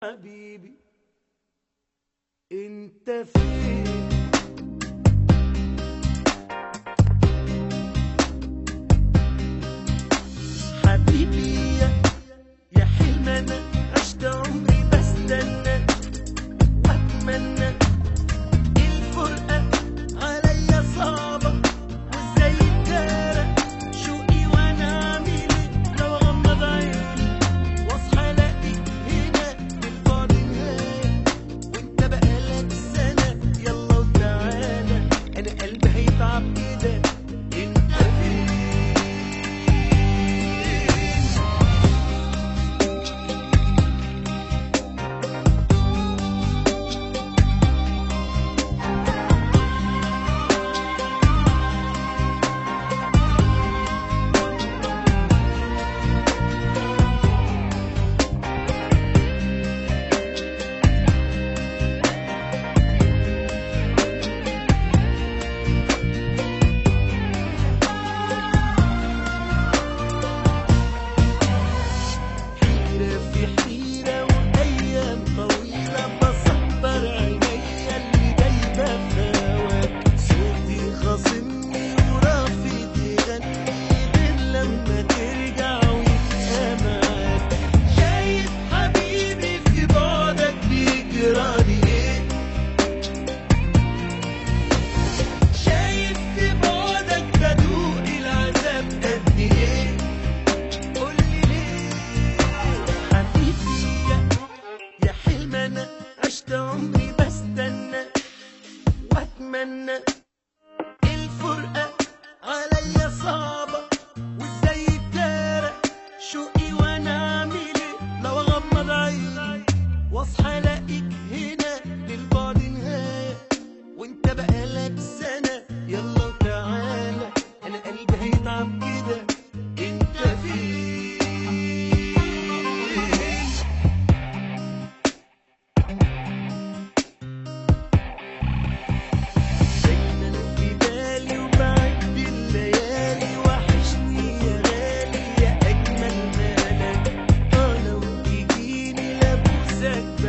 حبيبي انت فين؟ حبيبي يا حلم انا عشت عمري بستنى واتمنى الفرقة عليا صعبة وازاي اتدارى شوقي وانا اعمل ايه لو اغمض عيني واصحى الاقيك هنا بالبعد نهاية وانت بقالك سنة يلا وتعالى انا قلبي هيتعب كده انت فين؟ عشت عمري بستنى واتمنى الفرقة عليا صعبة وازاي اتدارى شوقي وانا اعمل ايه لو اغمض عيني واصحى الاقيك هنا للبعد نهاية وانت بقالك سنة يلا وتعالى انا قلبي هيتعب كده انت فين؟ لو تجيني لابوسك